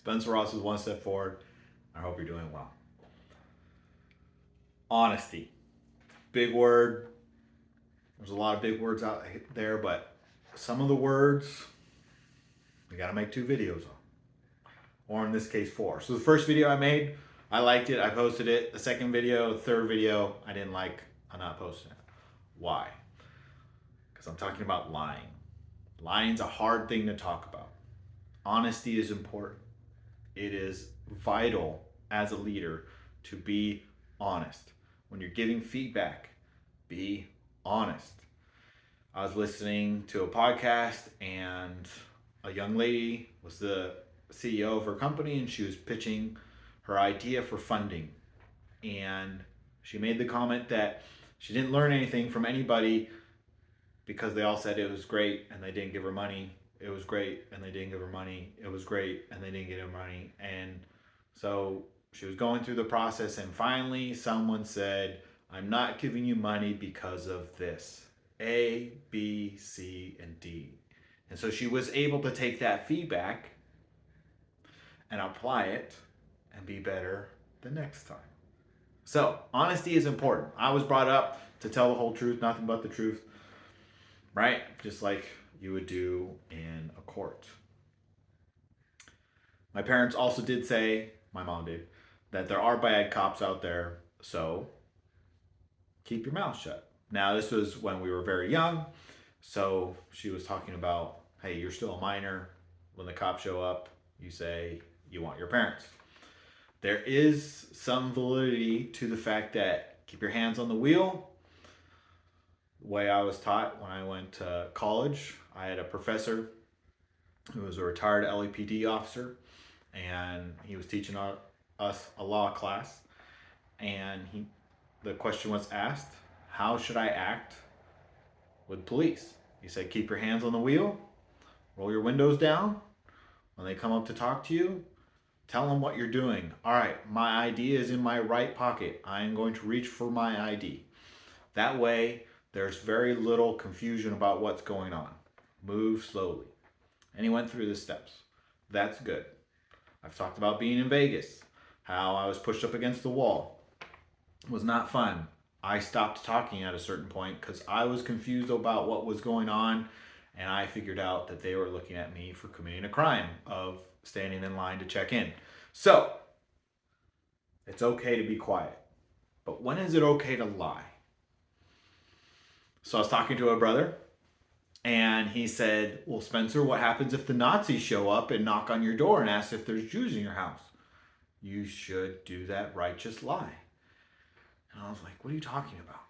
Spencer Ross is one step forward. I hope you're doing well. Honesty. Big word. There's a lot of big words out there, but some of the words we got to make 2 videos on. Or in this case, 4. So the first video I made, I liked it. I posted it. The second video, the third video, I didn't like. I'm not posting it. Why? Because I'm talking about lying. Lying's a hard thing to talk about. Honesty is important. It is vital as a leader to be honest. When you're giving feedback, be honest. I was listening to a podcast and a young lady was the CEO of her company and she was pitching her idea for funding. And she made the comment that she didn't learn anything from anybody because they all said it was great and they didn't give her money. It was great and they didn't give her money. It was great and they didn't give her money. And so she was going through the process and finally someone said, I'm not giving you money because of this. A, B, C, and D. And so she was able to take that feedback and apply it and be better the next time. So honesty is important. I was brought up to tell the whole truth, nothing but the truth, right? Just like you would do in a court. My parents also did say, my mom did, that there are bad cops out there, so keep your mouth shut. Now, this was when we were very young, so she was talking about, hey, you're still a minor. When the cops show up, you say you want your parents. There is some validity to the fact that keep your hands on the wheel. The way I was taught when I went to college, I had a professor who was a retired LAPD officer, and he was teaching us a law class, and the question was asked, how should I act with police? He said, keep your hands on the wheel, roll your windows down. When they come up to talk to you, tell them what you're doing. All right, my ID is in my right pocket. I am going to reach for my ID. That way, there's very little confusion about what's going on. Move slowly. And he went through the steps. That's good. I've talked about being in Vegas, how I was pushed up against the wall. It was not fun. I stopped talking at a certain point because I was confused about what was going on, and I figured out that they were looking at me for committing a crime of standing in line to check in. So, it's okay to be quiet. But when is it okay to lie? So I was talking to a brother, and he said, well, Spencer, what happens if the Nazis show up and knock on your door and ask if there's Jews in your house? You should do that righteous lie. And I was like, what are you talking about?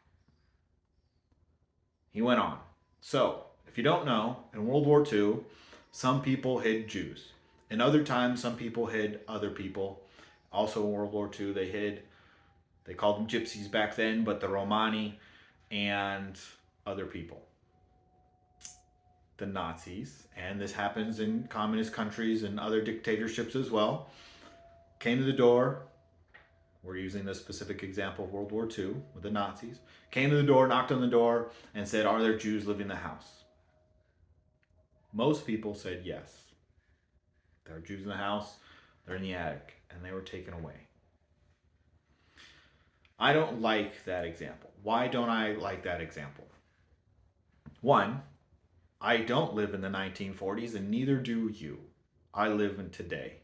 He went on. So, if you don't know, in World War II, some people hid Jews. In other times, some people hid other people. Also in World War II, they called them gypsies back then, but the Romani and other people. The Nazis, and this happens in communist countries and other dictatorships as well, came to the door. We're using this specific example of World War II with the Nazis. Came to the door, knocked on the door, and said, are there Jews living in the house? Most people said yes. There are Jews in the house, they're in the attic, and they were taken away. I don't like that example. Why don't I like that example? One, I don't live in the 1940s, and neither do you. I live in today.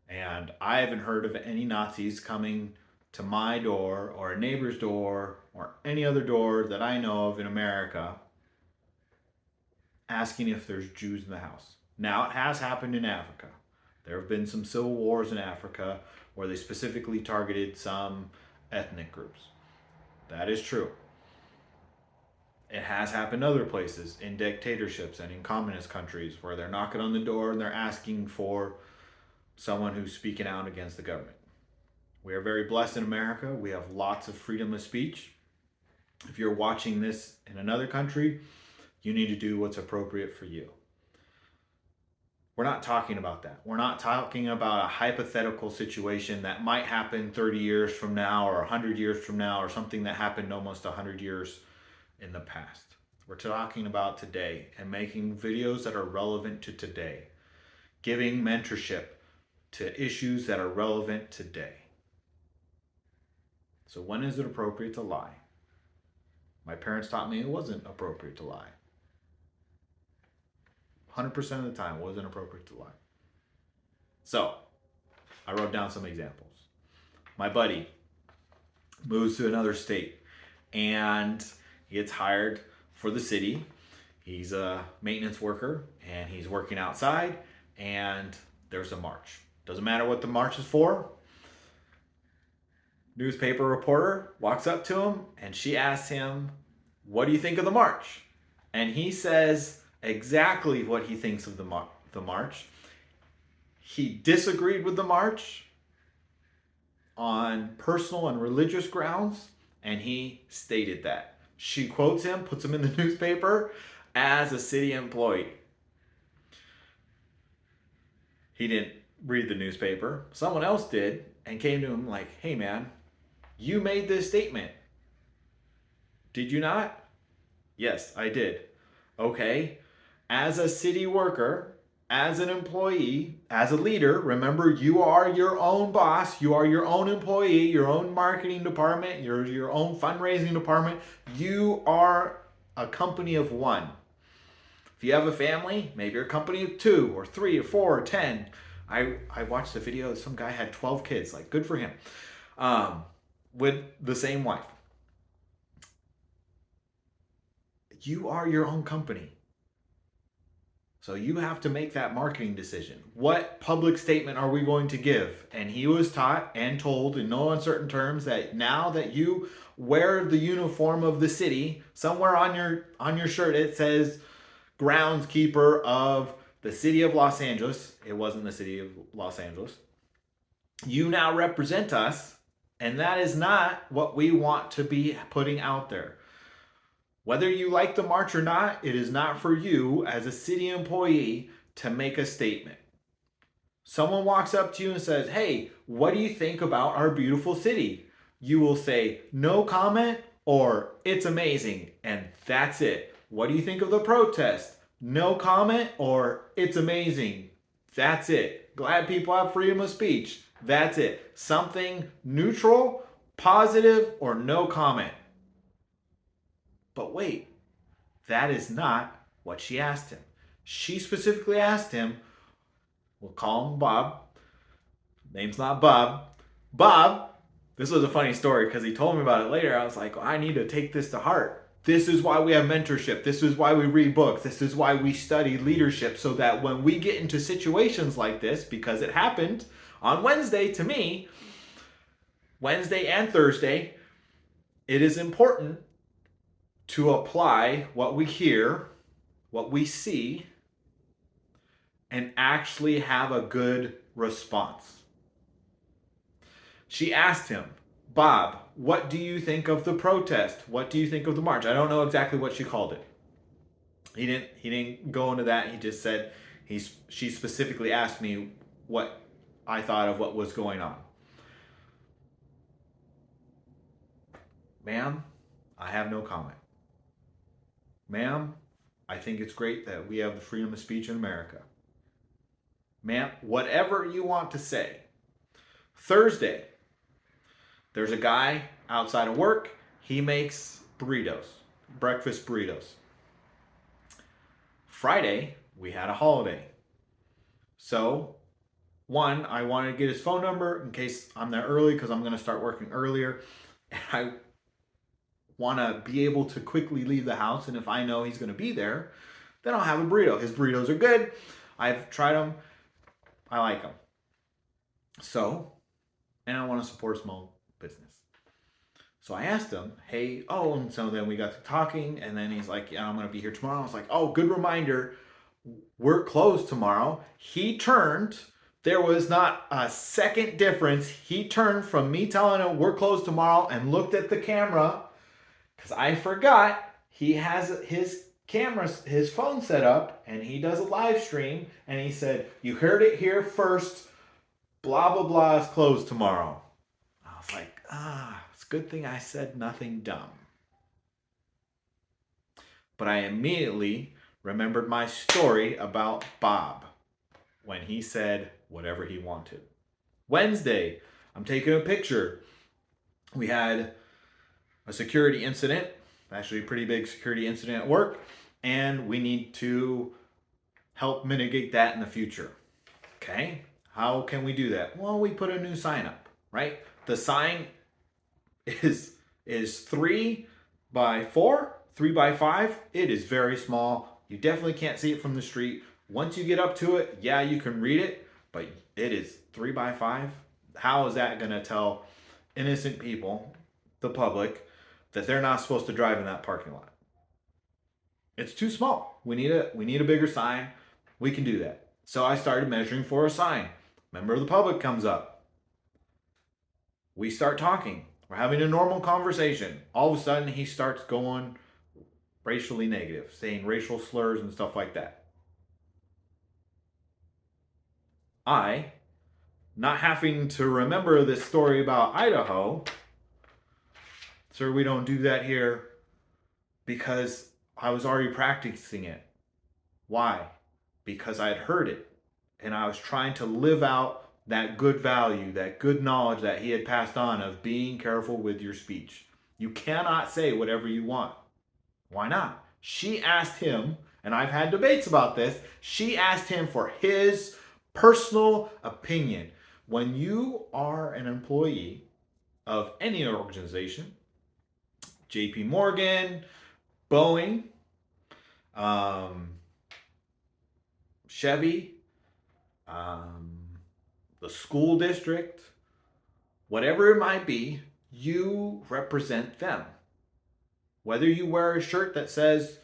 And I haven't heard of any Nazis coming to my door or a neighbor's door or any other door that I know of in America asking if there's Jews in the house. Now, it has happened in Africa. There have been some civil wars in Africa where they specifically targeted some ethnic groups. That is true. It has happened other places in dictatorships and in communist countries where they're knocking on the door and they're asking for someone who's speaking out against the government. We are very blessed in America. We have lots of freedom of speech. If you're watching this in another country, you need to do what's appropriate for you. We're not talking about that. We're not talking about a hypothetical situation that might happen 30 years from now or 100 years from now or something that happened almost 100 years in the past. We're talking about today and making videos that are relevant to today. Giving mentorship to issues that are relevant today. So when is it appropriate to lie? My parents taught me it wasn't appropriate to lie. 100% of the time, it wasn't appropriate to lie. So, I wrote down some examples. My buddy moves to another state and he gets hired for the city. He's a maintenance worker and he's working outside, and there's a march. Doesn't matter what the march is for. Newspaper reporter walks up to him and she asks him, "What do you think of the march?" And he says exactly what he thinks of the march. He disagreed with the march on personal and religious grounds, and he stated that. She quotes him, puts him in the newspaper as a city employee. He didn't read the newspaper. Someone else did and came to him like, "Hey man, you made this statement. Did you not?" "Yes, I did." "Okay. As a city worker, as an employee, as a leader, remember you are your own boss, you are your own employee, your own marketing department, your own fundraising department. You are a company of one. If you have a family, maybe you're a company of 2 or 3 or 4 or 10. I watched a video, some guy had 12 kids, like good for him, with the same wife. You are your own company. So you have to make that marketing decision. What public statement are we going to give?" And he was taught and told in no uncertain terms that now that you wear the uniform of the city, somewhere on your shirt it says groundskeeper of the city of Los Angeles. It wasn't the city of Los Angeles. You now represent us, and that is not what we want to be putting out there. Whether you like the march or not, it is not for you as a city employee to make a statement. Someone walks up to you and says, "Hey, what do you think about our beautiful city?" You will say, "No comment," or "It's amazing," and that's it. "What do you think of the protest?" "No comment," or "It's amazing." That's it. "Glad people have freedom of speech." That's it. Something neutral, positive, or no comment. But wait, that is not what she asked him. She specifically asked him, we'll call him Bob. Name's not Bob. Bob, this was a funny story because he told me about it later. I was like, I need to take this to heart. This is why we have mentorship. This is why we read books. This is why we study leadership, so that when we get into situations like this, because it happened on Wednesday to me, Wednesday and Thursday, it is important to apply what we hear, what we see, and actually have a good response. She asked him, "Bob, what do you think of the protest? What do you think of the march?" I don't know exactly what she called it. He didn't go into that. He just said she specifically asked me what I thought of what was going on. "Ma'am, I have no comment. Ma'am, I think it's great that we have the freedom of speech in America. Ma'am, whatever you want to say." Thursday, there's a guy outside of work. He makes burritos, breakfast burritos. Friday, we had a holiday. So, one, I wanted to get his phone number in case I'm there early because I'm going to start working earlier. And I want to be able to quickly leave the house, and if I know he's going to be there, then I'll have a burrito. His burritos are good. I've tried them. I like them. So, and I want to support small business. So I asked him, "Hey," and so then we got to talking, and then he's like, "Yeah, I'm going to be here tomorrow." I was like, "Oh, good reminder. We're closed tomorrow." He turned. There was not a second difference. He turned from me telling him we're closed tomorrow and looked at the camera, because I forgot he has his camera, his phone set up, and he does a live stream, and he said, "You heard it here first, blah, blah, blah is closed tomorrow." I was like, it's a good thing I said nothing dumb. But I immediately remembered my story about Bob when he said, whatever he wanted. Wednesday, I'm taking a picture. We had a security incident, actually a pretty big security incident at work, and we need to help mitigate that in the future. Okay, how can we do that? Well, we put a new sign up, right? The sign is 3 by 4, 3 by 5. It is very small. You definitely can't see it from the street. Once you get up to it, yeah, you can read it, but it is 3 by 5. How is that going to tell innocent people, the public, that they're not supposed to drive in that parking lot? It's too small. We need a bigger sign. We can do that. So I started measuring for a sign. Member of the public comes up. We start talking. We're having a normal conversation. All of a sudden, he starts going racially negative, saying racial slurs and stuff like that. I, not having to remember this story about Idaho, sir, we don't do that here, because I was already practicing it. Why? Because I had heard it, and I was trying to live out that good value, that good knowledge that he had passed on of being careful with your speech. You cannot say whatever you want. Why not? She asked him, and I've had debates about this, she asked him for his personal opinion. When you are an employee of any organization, JP Morgan, Boeing, Chevy, the school district, whatever it might be, you represent them. Whether you wear a shirt that says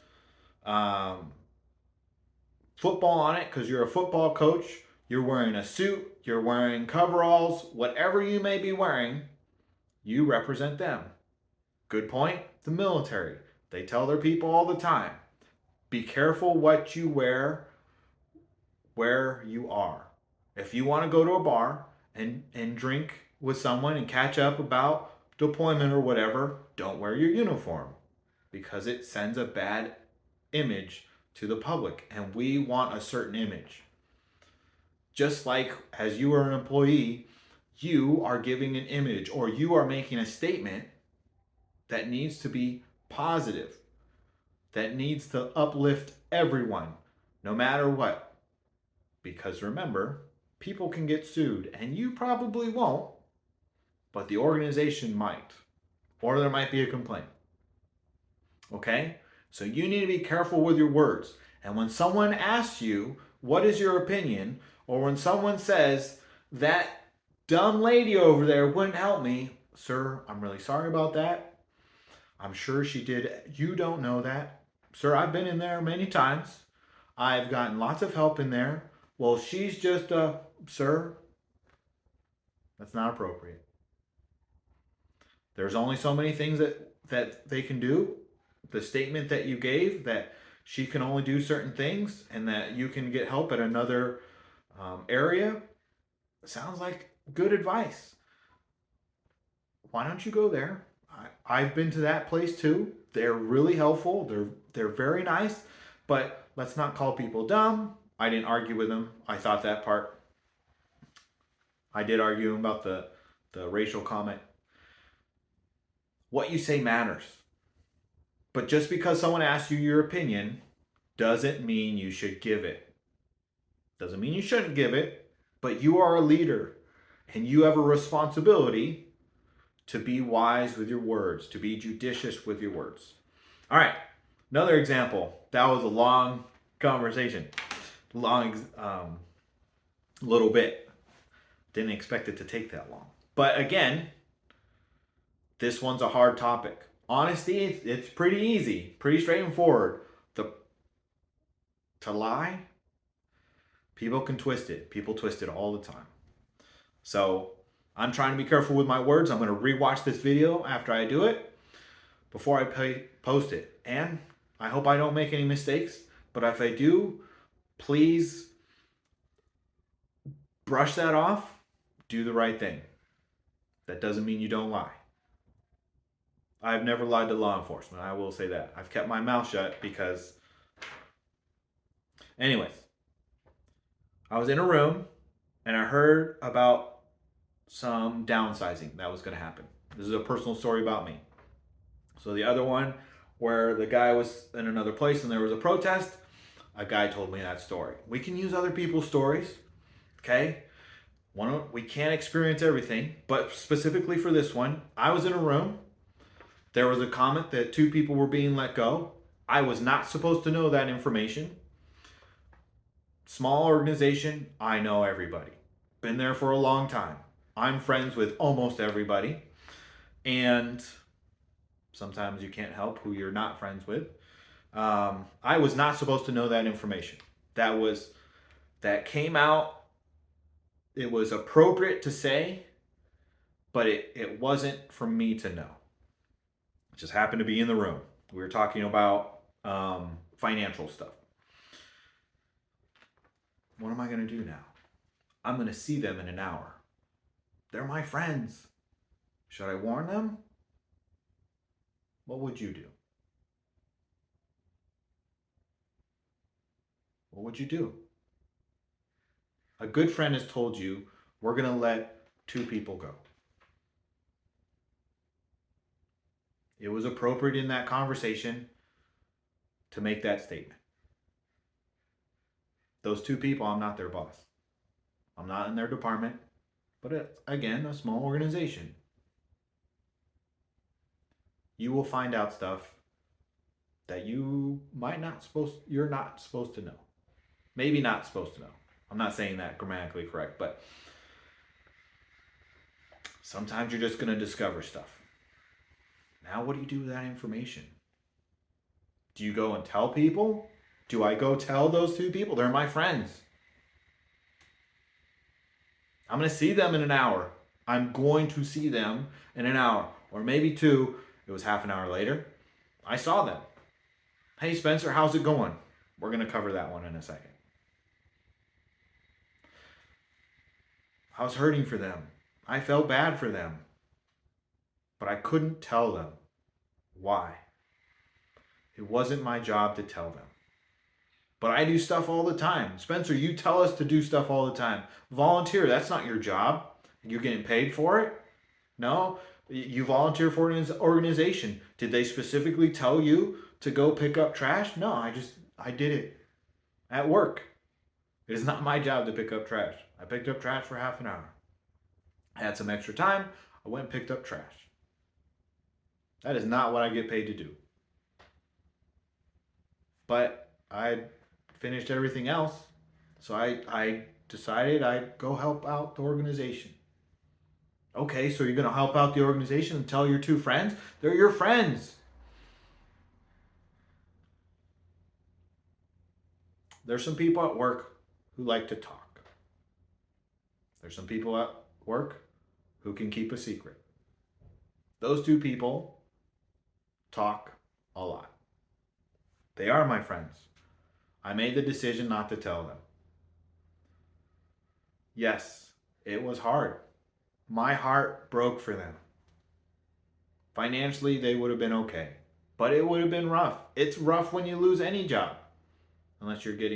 football on it because you're a football coach, you're wearing a suit, you're wearing coveralls, whatever you may be wearing, you represent them. Good point, the military. They tell their people all the time, be careful what you wear where you are. If you want to go to a bar and drink with someone and catch up about deployment or whatever, don't wear your uniform, because it sends a bad image to the public, and we want a certain image. Just like as you are an employee, you are giving an image, or you are making a statement that needs to be positive, that needs to uplift everyone, no matter what. Because remember, people can get sued, and you probably won't, but the organization might, or there might be a complaint. Okay? So you need to be careful with your words. And when someone asks you, what is your opinion? Or when someone says, that dumb lady over there wouldn't help me, sir, I'm really sorry about that. I'm sure she did. You don't know that. Sir, I've been in there many times. I've gotten lots of help in there. Well, she's just sir, that's not appropriate. There's only so many things that they can do. The statement that you gave, that she can only do certain things and that you can get help at another area, sounds like good advice. Why don't you go there? I've been to that place too. They're really helpful. They're very nice, but let's not call people dumb. I didn't argue with them. I thought that part. I did argue about the racial comment. What you say matters. But just because someone asks you your opinion doesn't mean you should give it. Doesn't mean you shouldn't give it, but you are a leader and you have a responsibility to be wise with your words, to be judicious with your words. All right, another example. That was a long conversation. Little bit. Didn't expect it to take that long. But again, this one's a hard topic. Honesty, it's pretty easy, pretty straightforward. To lie, people can twist it. People twist it all the time. So I'm trying to be careful with my words. I'm going to rewatch this video after I do it before I post it. And I hope I don't make any mistakes. But if I do, please brush that off. Do the right thing. That doesn't mean you don't lie. I've never lied to law enforcement. I will say that. I've kept my mouth shut because... Anyways, I was in a room And I heard about some downsizing that was going to happen. This is a personal story about me. So the other one, where the guy was in another place and there was a protest, a guy told me that story. We can use other people's stories, okay? We can't experience everything, but specifically for this one, I was in a room. There was a comment that 2 people were being let go. I was not supposed to know that information. Small organization, I know everybody. Been there for a long time. I'm friends with almost everybody. And sometimes you can't help who you're not friends with. I was not supposed to know that information. That came out. It was appropriate to say, but it wasn't for me to know. It just happened to be in the room. We were talking about financial stuff. What am I going to do now? I'm going to see them in an hour. They're my friends. Should I warn them? What would you do? What would you do? A good friend has told you, we're going to let 2 people go. It was appropriate in that conversation to make that statement. Those 2 people, I'm not their boss. I'm not in their department, but it's, again, a small organization. You will find out stuff that you're not supposed to know. Maybe not supposed to know. I'm not saying that grammatically correct, but sometimes you're just going to discover stuff. Now, what do you do with that information? Do you go and tell people? Do I go tell those 2 people? They're my friends. I'm going to see them in an hour. I'm going to see them in an hour. Or maybe 2. It was half an hour later. I saw them. Hey, Spencer, how's it going? We're going to cover that one in a second. I was hurting for them. I felt bad for them. But I couldn't tell them. Why? It wasn't my job to tell them. But I do stuff all the time. Spencer, you tell us to do stuff all the time. Volunteer, that's not your job. You're getting paid for it? No? You volunteer for an organization. Did they specifically tell you to go pick up trash? No, I did it at work. It is not my job to pick up trash. I picked up trash for half an hour. I had some extra time. I went and picked up trash. That is not what I get paid to do. But I finished everything else, so I decided I'd go help out the organization. Okay, so you're going to help out the organization and tell your 2 friends? They're your friends. There's some people at work who like to talk. There's some people at work who can keep a secret. Those 2 people talk a lot. They are my friends. I made the decision not to tell them. Yes, it was hard. My heart broke for them. Financially, they would have been okay. But it would have been rough. It's rough when you lose any job. Unless we'll get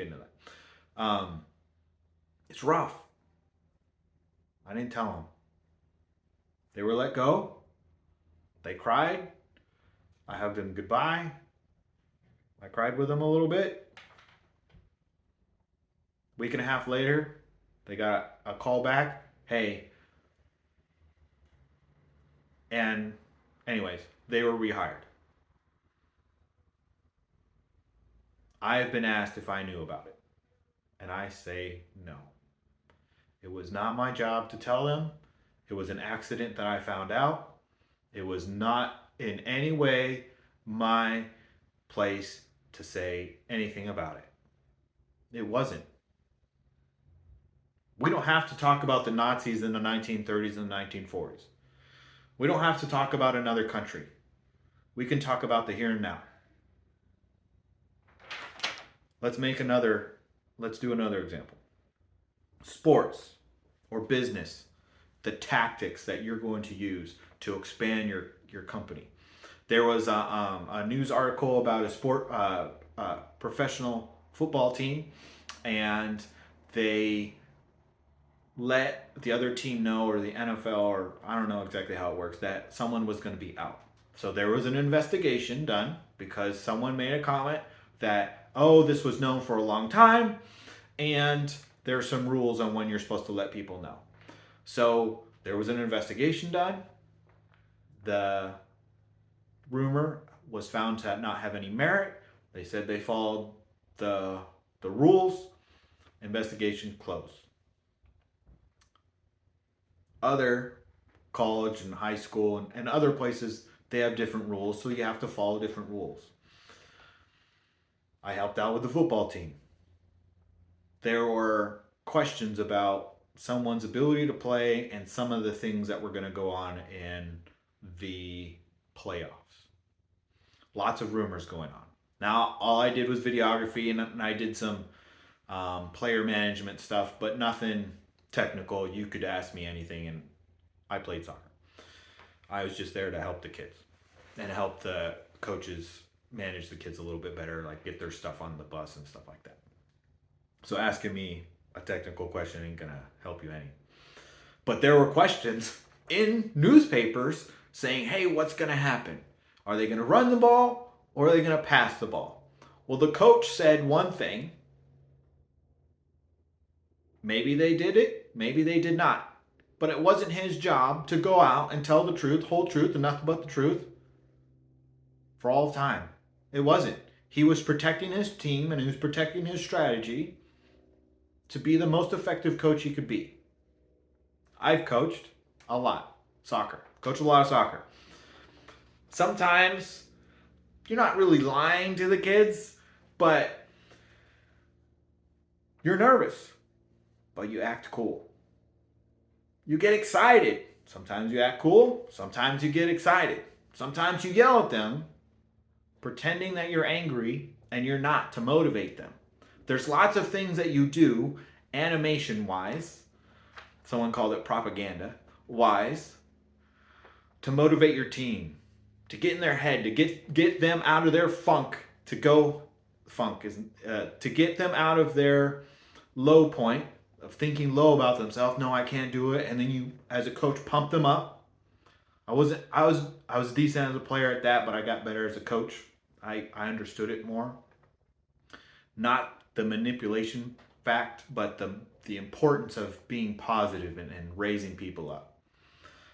into that. It's rough. I didn't tell them. They were let go. They cried. I hugged them goodbye. I cried with them a little bit. Week and a half later, they got a call back. Hey. And anyways, they were rehired. I have been asked if I knew about it. And I say no. It was not my job to tell them. It was an accident that I found out. It was not in any way my place to say anything about it. It wasn't. We don't have to talk about the Nazis in the 1930s and the 1940s. We don't have to talk about another country. We can talk about the here and now. Let's do another example. Sports or business, the tactics that you're going to use to expand your company. There was a news article about a professional football team, and they let the other team know, or the NFL, or I don't know exactly how it works, that someone was going to be out. So there was an investigation done because someone made a comment that, oh, this was known for a long time, and there are some rules on when you're supposed to let people know. So there was an investigation done. The rumor was found to not have any merit. They said they followed the rules. Investigation closed. Other college and high school and other places, they have different rules, so you have to follow different rules. I helped out with the football team. There were questions about someone's ability to play and some of the things that were going to go on in the playoffs. Lots of rumors going on. Now, all I did was videography, and I did some player management stuff, but nothing technical. You could ask me anything, and I played soccer. I was just there to help the kids and help the coaches manage the kids a little bit better, like get their stuff on the bus and stuff like that. So asking me a technical question ain't gonna help you any. But there were questions in newspapers saying, hey, what's gonna happen? Are they gonna run the ball or are they gonna pass the ball? Well, the coach said one thing. Maybe they did it, maybe they did not. But it wasn't his job to go out and tell the truth, whole truth, and nothing but the truth for all of time. It wasn't. He was protecting his team and he was protecting his strategy to be the most effective coach he could be. I've coached a lot. Soccer. Coached a lot of soccer. Sometimes you're not really lying to the kids, but you're nervous, but you act cool. You get excited. Sometimes you act cool. Sometimes you get excited. Sometimes you yell at them, pretending that you're angry and you're not, to motivate them. There's lots of things that you do animation-wise. Someone called it propaganda-wise, to motivate your team, to get in their head, to get them out of their funk, to get them out of their low point of thinking low about themselves. No, I can't do it. And then you, as a coach, pump them up. I was decent as a player at that, but I got better as a coach. I understood it more. Not the manipulation fact, but the importance of being positive and raising people up.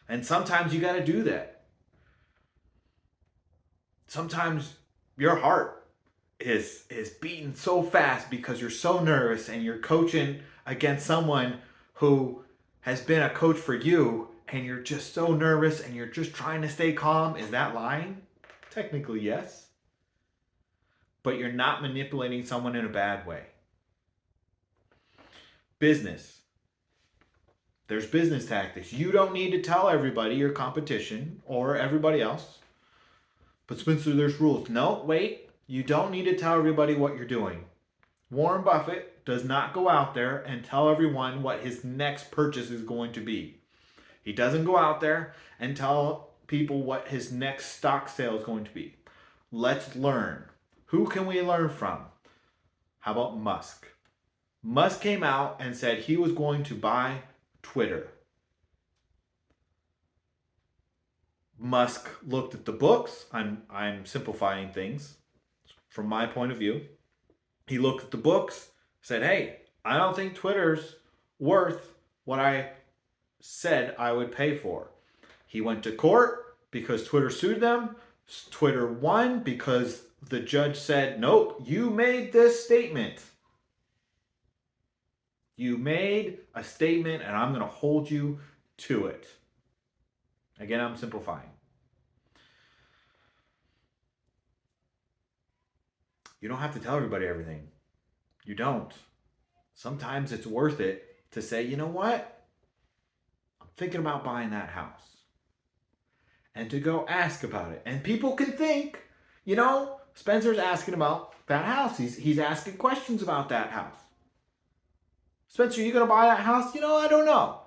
And sometimes you got to do that. Sometimes your heart is beating so fast because you're so nervous and you're coaching against someone who has been a coach for you, and you're just so nervous and you're just trying to stay calm. Is that lying? Technically, yes. But you're not manipulating someone in a bad way. Business. There's business tactics. You don't need to tell everybody, your competition or everybody else. But Spencer, there's rules. No, wait. You don't need to tell everybody what you're doing. Warren Buffett does not go out there and tell everyone what his next purchase is going to be. He doesn't go out there and tell people what his next stock sale is going to be. Let's learn. Who can we learn from? How about Musk? Musk came out and said he was going to buy Twitter. Musk looked at the books. I'm simplifying things from my point of view. He looked at the books, said, hey, I don't think Twitter's worth what I said I would pay for. He went to court because Twitter sued them. Twitter won because the judge said, nope, you made this statement. You made a statement and I'm going to hold you to it. Again, I'm simplifying. You don't have to tell everybody everything. You don't. Sometimes it's worth it to say, you know what? I'm thinking about buying that house. And to go ask about it. And people can think, you know, Spencer's asking about that house. He's asking questions about that house. Spencer, are you going to buy that house? You know, I don't know.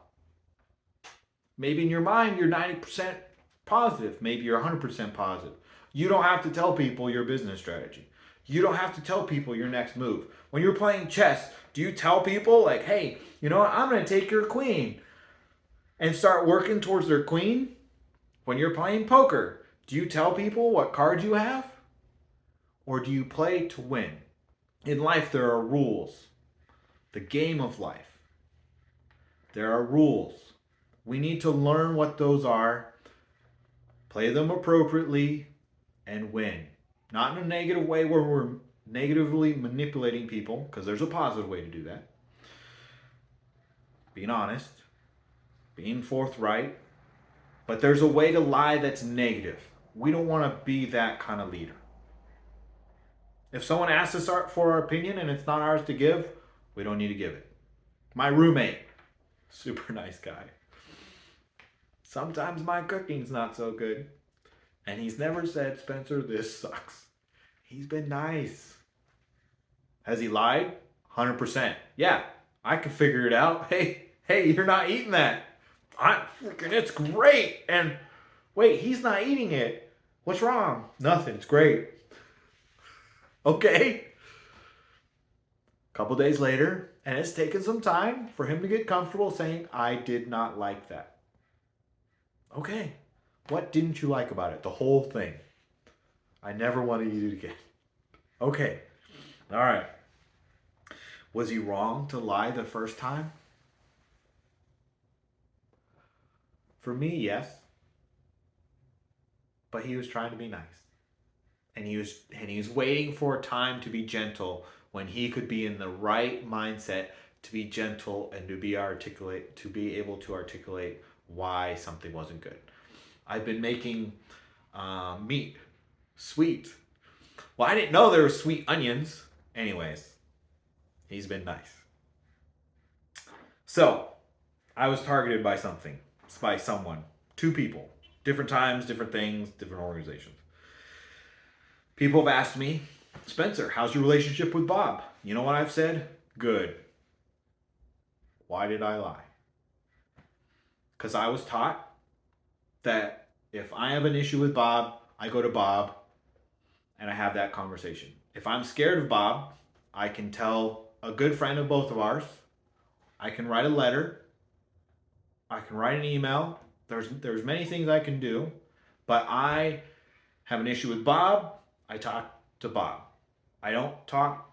Maybe in your mind, you're 90% positive. Maybe you're 100% positive. You don't have to tell people your business strategy. You don't have to tell people your next move. When you're playing chess, Do you tell people like, hey, you know what? I'm going to take your queen and start working towards their queen when you're playing poker? Do you tell people what cards you have? Or do you play to win? In life, there are rules. The game of life. There are rules. We need to learn what those are, play them appropriately, and win. Not in a negative way where we're negatively manipulating people, because there's a positive way to do that. Being honest, being forthright, but there's a way to lie that's negative. We don't want to be that kind of leader. If someone asks us for our opinion and it's not ours to give, we don't need to give it. My roommate, super nice guy. Sometimes my cooking's not so good. And he's never said, Spencer, this sucks. He's been nice. Has he lied? 100%. Yeah, I can figure it out. Hey, you're not eating that. It's great. And wait, he's not eating it. What's wrong? Nothing. It's great. Okay. A couple days later, and it's taken some time for him to get comfortable saying, I did not like that. Okay. What didn't you like about it? The whole thing. I never want to eat it again. Okay. All right. Was he wrong to lie the first time? For me, yes. But he was trying to be nice. And he was waiting for time to be gentle when he could be in the right mindset to be gentle and to be able to articulate why something wasn't good. I've been making meat sweet. Well, I didn't know there were sweet onions. Anyways, he's been nice. So, I was targeted by someone, 2 people, different times, different things, different organizations. People have asked me, Spencer, how's your relationship with Bob? You know what I've said? Good. Why did I lie? Because I was taught that if I have an issue with Bob, I go to Bob and I have that conversation. If I'm scared of Bob, I can tell a good friend of both of ours. I can write a letter. I can write an email. There's many things I can do, but I have an issue with Bob. I talk to Bob. I don't talk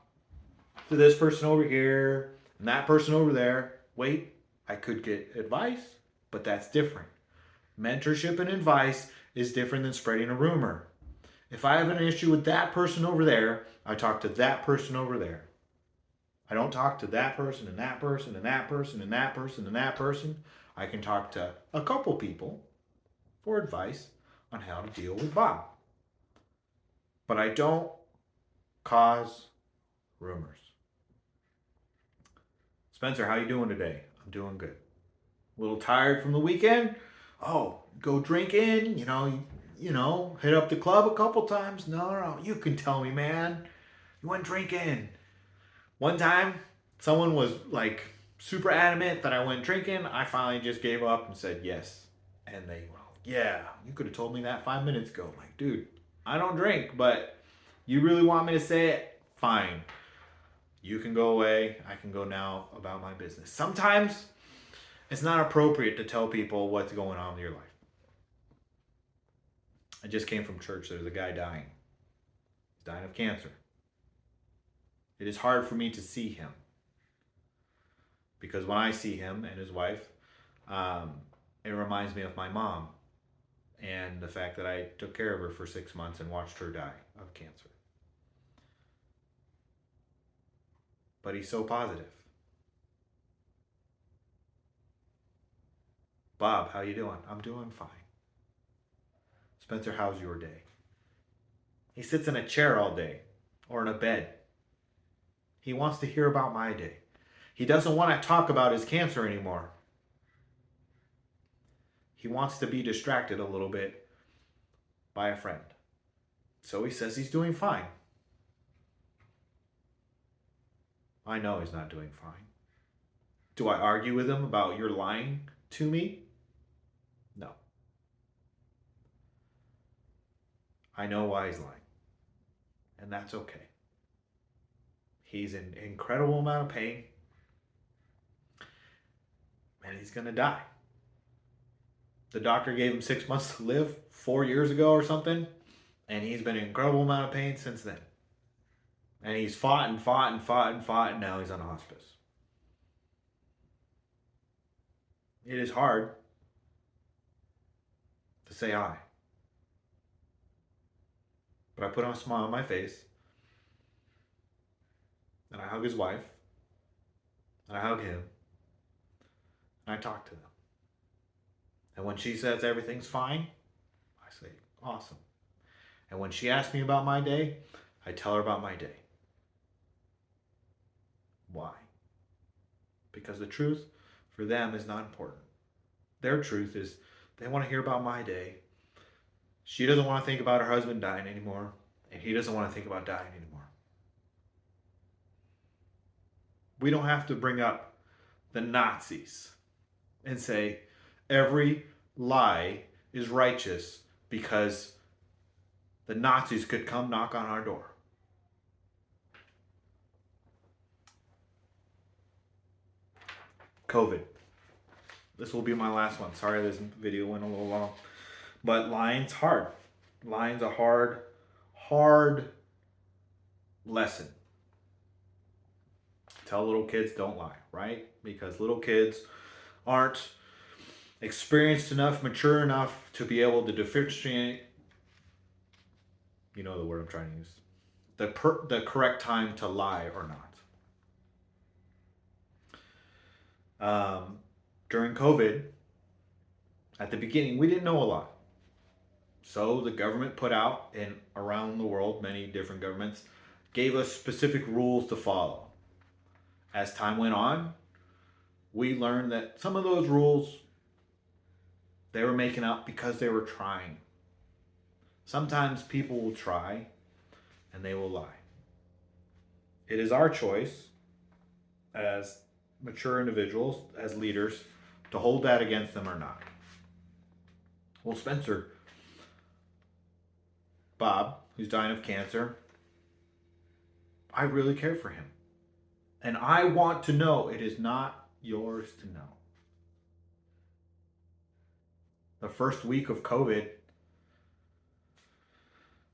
to this person over here and that person over there. Wait, I could get advice, but that's different. Mentorship and advice is different than spreading a rumor. If I have an issue with that person over there, I talk to that person over there. I don't talk to that person and that person and that person and that person and that person. I can talk to a couple people for advice on how to deal with Bob. But I don't cause rumors. Spencer, how you doing today? I'm doing good. A little tired from the weekend? Oh, go drinking, you know, hit up the club a couple times. No, you can tell me, man. You went drinking. One time, someone was like super adamant that I went drinking. I finally just gave up and said yes. And they were like, yeah, you could have told me that 5 minutes ago. I'm like, dude, I don't drink, but you really want me to say it? Fine. You can go away. I can go now about my business. Sometimes it's not appropriate to tell people what's going on in your life. I just came from church. There's a guy dying. He's dying of cancer. It is hard for me to see him. Because when I see him and his wife, it reminds me of my mom and the fact that I took care of her for 6 months and watched her die of cancer. But he's so positive. Bob, how you doing? I'm doing fine. Spencer, how's your day? He sits in a chair all day or in a bed. He wants to hear about my day. He doesn't want to talk about his cancer anymore. He wants to be distracted a little bit by a friend. So he says he's doing fine. I know he's not doing fine. Do I argue with him about you're lying to me? No. I know why he's lying. And that's okay. He's in an incredible amount of pain. and he's going to die. The doctor gave him 6 months to live 4 years ago or something, and he's been in an incredible amount of pain since then. And he's fought and fought and fought and fought, and now he's on hospice. It is hard to say hi. But I put on a smile on my face, and I hug his wife, and I hug him, and I talk to them. And when she says everything's fine, I say, awesome. And when she asks me about my day, I tell her about my day. Why? Because the truth for them is not important. Their truth is they want to hear about my day. She doesn't want to think about her husband dying anymore, and he doesn't want to think about dying anymore. We don't have to bring up the Nazis and say every lie is righteous because the Nazis could come knock on our door. COVID. This will be my last one. Sorry this video went a little long. But lying's hard. Lying's a hard lesson. Tell little kids don't lie, right? Because little kids aren't experienced enough, mature enough to be able to differentiate, you know the word I'm trying to use, the correct time to lie or not. During COVID, at the beginning, we didn't know a lot. So the government put out, and around the world, many different governments gave us specific rules to follow. As time went on, we learned that some of those rules they were making up because they were trying. Sometimes people will try and they will lie. It is our choice as mature individuals, as leaders, to hold that against them or not. Well, Spencer, Bob, who's dying of cancer, I really care for him. And I want to know. It is not yours to know. The first week of COVID,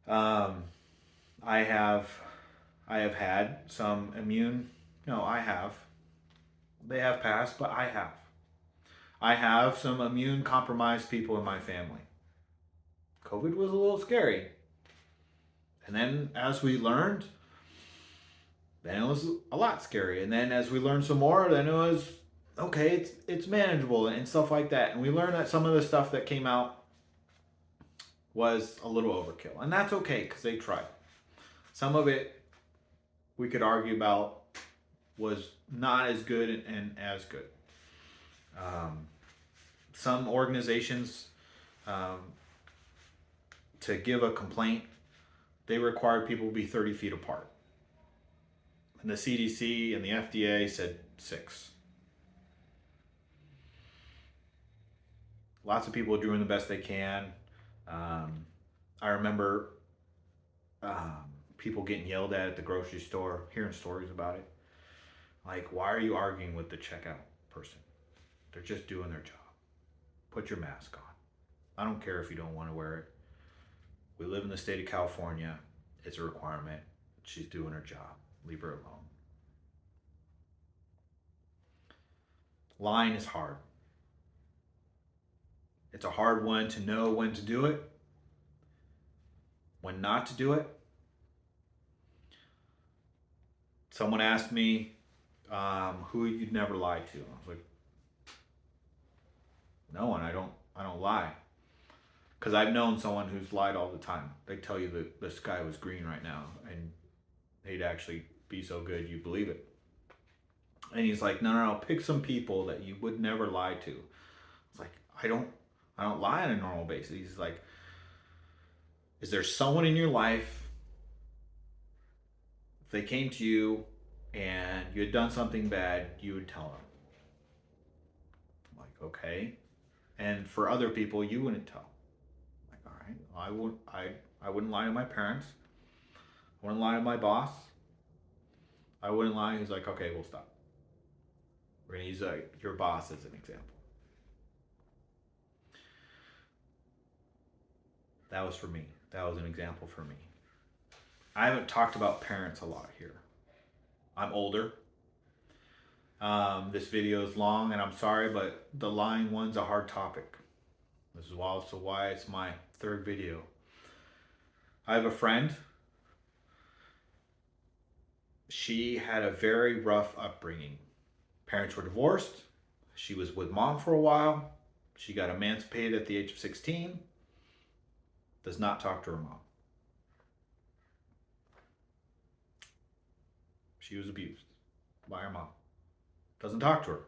I have had some they have passed, but I have some immune compromised people in my family. COVID was a little scary. And then as we learned, then it was a lot scary. And then as we learned some more, then it was, okay, it's manageable and stuff like that. And we learned that some of the stuff that came out was a little overkill. And that's okay, because they tried. Some of it we could argue about was not as good and as good. Some organizations, to give a complaint, they required people to be 30 feet apart. And the CDC and the FDA said 6. Lots of people are doing the best they can. I remember people getting yelled at the grocery store, hearing stories about it. Like, why are you arguing with the checkout person? They're just doing their job. Put your mask on. I don't care if you don't want to wear it. We live in the state of California. It's a requirement. She's doing her job. Leave her alone. Lying is hard. It's a hard one to know when to do it, when not to do it. Someone asked me who you'd never lie to. I was like, no one. I don't lie. Because I've known someone who's lied all the time. They tell you that the sky was green right now, and they'd actually be so good you believe it. And he's like, no, pick some people that you would never lie to. It's like, I don't lie on a normal basis. He's like, is there someone in your life, if they came to you and you had done something bad, you would tell them? I'm like, okay. And for other people, you wouldn't tell. I'm like, all right, I wouldn't lie to my parents. I wouldn't lie to my boss. I wouldn't lie. He's like, okay, we'll stop. We're going to use your boss as an example. That was for me. That was an example for me. I haven't talked about parents a lot here. I'm older. This video is long, and I'm sorry, but the lying one's a hard topic. This is also why it's my third video. I have a friend. She had a very rough upbringing. Parents were divorced. She was with mom for a while. She got emancipated at the age of 16. Does not talk to her mom. She was abused by her mom. Doesn't talk to her.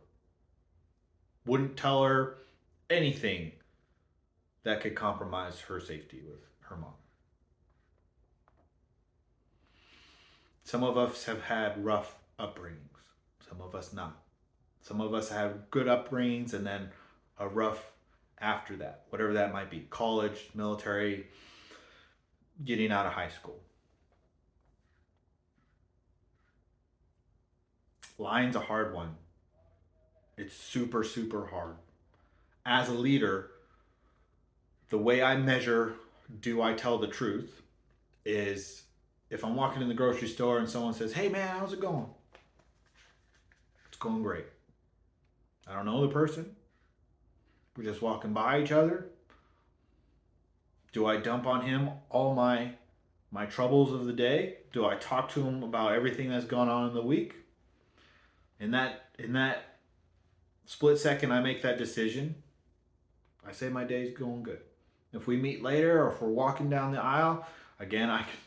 Wouldn't tell her anything that could compromise her safety with her mom. Some of us have had rough upbringings. Some of us not. Some of us have good upbringings and then a rough after that, whatever that might be. College, military, getting out of high school. Lying's a hard one. It's super, super hard. As a leader, the way I measure, do I tell the truth, is if I'm walking in the grocery store and someone says, "Hey man, how's it going?" It's going great. I don't know the person. We're just walking by each other. Do I dump on him all my troubles of the day? Do I talk to him about everything that's gone on in the week? In that split second I make that decision, I say my day's going good. If we meet later or if we're walking down the aisle, again, I can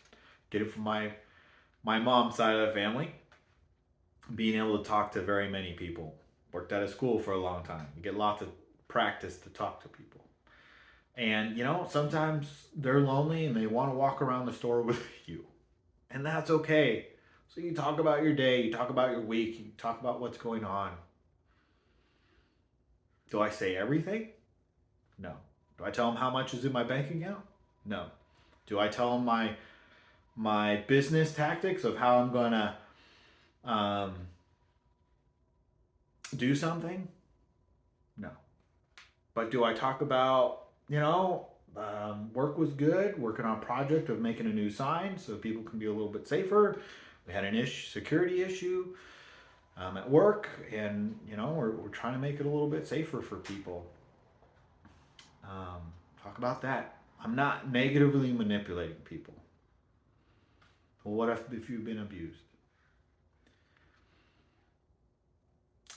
get it from my mom's side of the family. Being able to talk to very many people. Worked out of school for a long time. You get lots of practice to talk to people. And, sometimes they're lonely and they want to walk around the store with you. And that's okay. So you talk about your day, you talk about your week, you talk about what's going on. Do I say everything? No. Do I tell them how much is in my bank account? No. Do I tell them my business tactics of how I'm going to do something? No. But do I talk about, work was good, working on a project of making a new sign so people can be a little bit safer. We had an security issue at work, and we're trying to make it a little bit safer for people. Talk about that. I'm not negatively manipulating people. Well, what if you've been abused?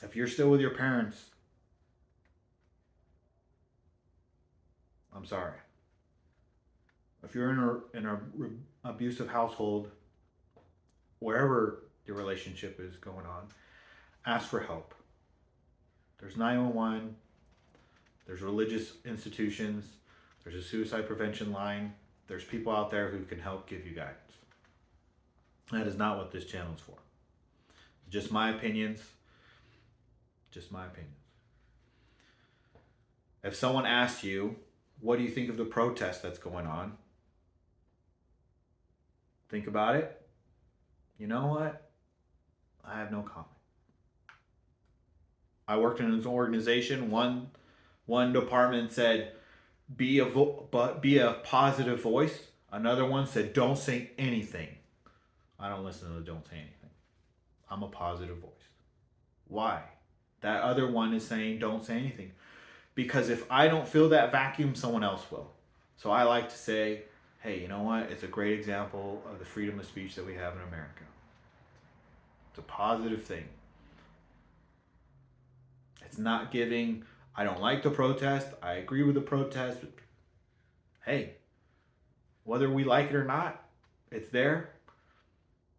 If you're still with your parents, I'm sorry. If you're in a abusive household, wherever your relationship is going on, ask for help. There's 911. There's religious institutions. There's a suicide prevention line. There's people out there who can help give you guidance. That is not what this channel is for. Just my opinions. Just my opinions. If someone asks you, what do you think of the protest that's going on? Think about it. You know what? I have no comment. I worked in an organization. One department said, be a positive voice. Another one said, don't say anything. I don't listen to the don't say anything. I'm a positive voice. Why? That other one is saying don't say anything. Because if I don't fill that vacuum, someone else will. So I like to say, hey, you know what? It's a great example of the freedom of speech that we have in America. It's a positive thing. It's not giving, I don't like the protest, I agree with the protest. But hey, whether we like it or not, it's there.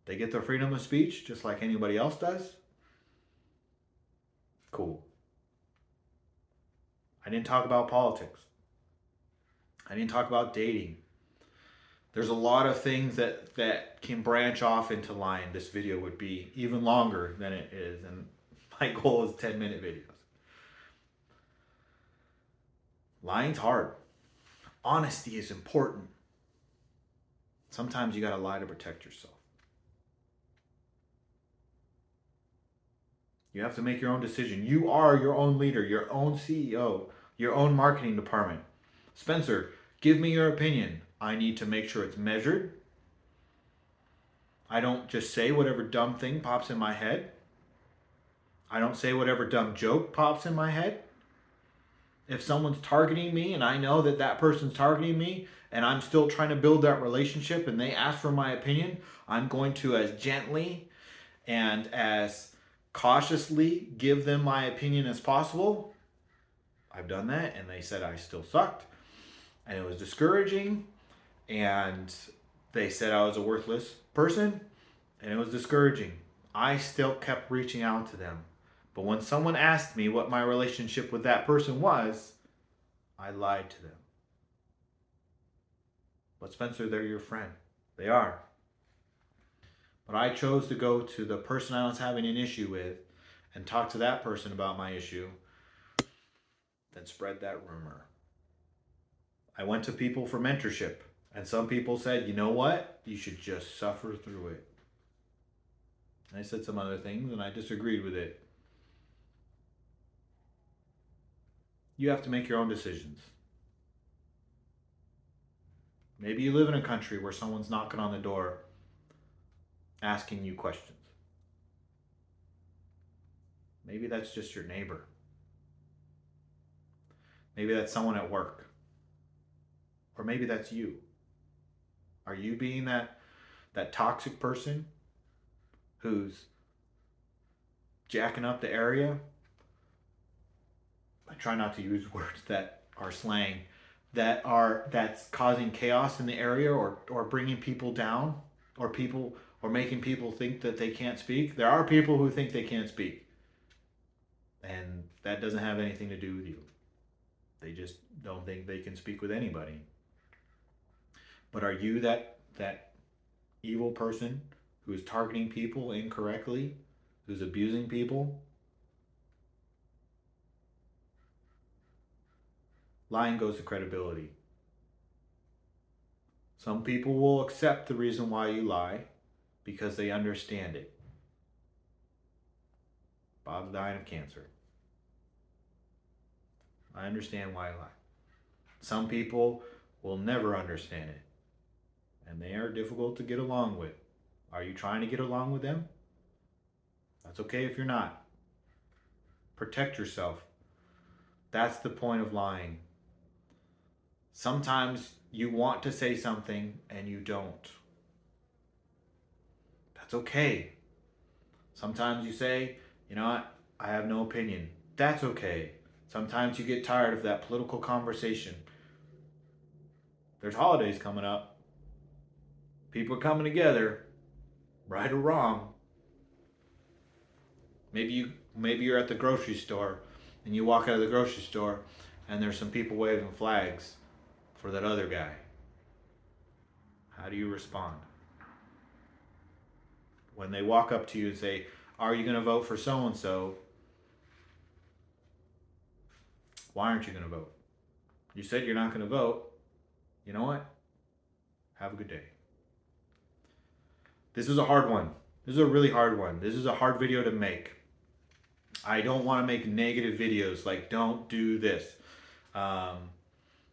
They get their freedom of speech just like anybody else does. Cool. I didn't talk about politics. I didn't talk about dating. There's a lot of things that can branch off into lying. This video would be even longer than it is, and my goal is 10-minute videos. Lying's hard. Honesty is important. Sometimes you gotta lie to protect yourself. You have to make your own decision. You are your own leader, your own CEO, your own marketing department. Spencer, give me your opinion. I need to make sure it's measured. I don't just say whatever dumb thing pops in my head. I don't say whatever dumb joke pops in my head. If someone's targeting me and I know that that person's targeting me and I'm still trying to build that relationship and they ask for my opinion, I'm going to as gently and as cautiously give them my opinion as possible. I've done that and they said I still sucked and it was discouraging and they said I was a worthless person and it was discouraging. I still kept reaching out to them. But when someone asked me what my relationship with that person was, I lied to them. But Spencer, they're your friend. They are. But I chose to go to the person I was having an issue with and talk to that person about my issue, then spread that rumor. I went to people for mentorship, and some people said, you know what? You should just suffer through it. And I said some other things, and I disagreed with it. You have to make your own decisions. Maybe you live in a country where someone's knocking on the door asking you questions. Maybe that's just your neighbor. Maybe that's someone at work. Or maybe that's you. Are you being that toxic person who's jacking up the area? I try not to use words that are slang, that's causing chaos in the area or bringing people down or making people think that they can't speak. There are people who think they can't speak. And that doesn't have anything to do with you. They just don't think they can speak with anybody. But are you that evil person who is targeting people incorrectly, who's abusing people? Lying goes to credibility. Some people will accept the reason why you lie because they understand it. Bob's dying of cancer. I understand why I lie. Some people will never understand it, and they are difficult to get along with. Are you trying to get along with them? That's okay if you're not. Protect yourself. That's the point of lying. Sometimes you want to say something and you don't. That's okay. Sometimes you say, you know what, I have no opinion. That's okay. Sometimes you get tired of that political conversation. There's holidays coming up. People are coming together, right or wrong. Maybe you're at the grocery store and you walk out of the grocery store and there's some people waving flags for that other guy. How do you respond? When they walk up to you and say, are you going to vote for so-and-so? Why aren't you going to vote? You said you're not going to vote. You know what? Have a good day. This is a hard one. This is a really hard one. This is a hard video to make. I don't want to make negative videos like don't do this.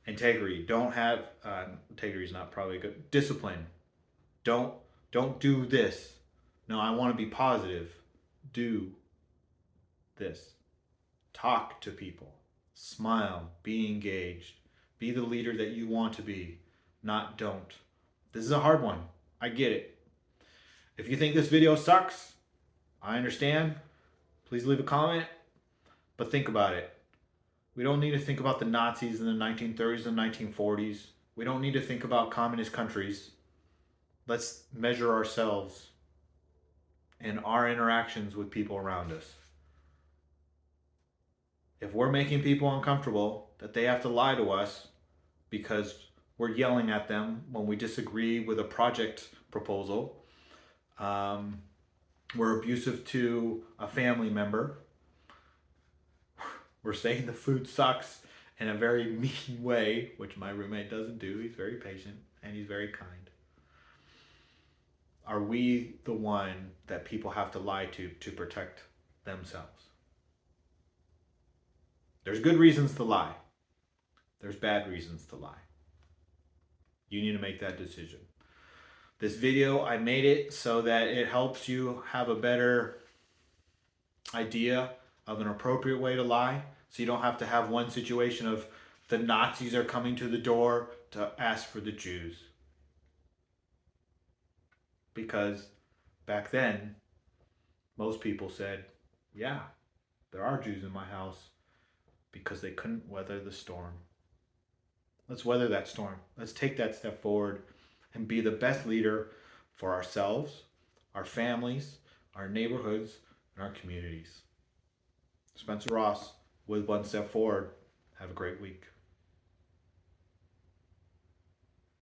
Integrity. Don't have integrity is not probably good. Discipline. Don't do this. No, I want to be positive. Do this. Talk to people. Smile. Be engaged. Be the leader that you want to be. Not don't. This is a hard one. I get it. If you think this video sucks, I understand. Please leave a comment. But think about it. We don't need to think about the Nazis in the 1930s and 1940s. We don't need to think about communist countries. Let's measure ourselves in our interactions with people around us. If we're making people uncomfortable, that they have to lie to us because we're yelling at them when we disagree with a project proposal, we're abusive to a family member, we're saying the food sucks in a very mean way, which my roommate doesn't do. He's very patient and he's very kind. Are we the one that people have to lie to protect themselves. There's good reasons to lie. There's bad reasons to lie. You need to make that decision. This video, I made it so that it helps you have a better idea of an appropriate way to lie. So you don't have to have one situation of the Nazis are coming to the door to ask for the Jews. Because back then, most people said, yeah, there are Jews in my house, because they couldn't weather the storm. Let's weather that storm. Let's take that step forward and be the best leader for ourselves, our families, our neighborhoods, and our communities. Spencer Ross with One Step Forward. Have a great week.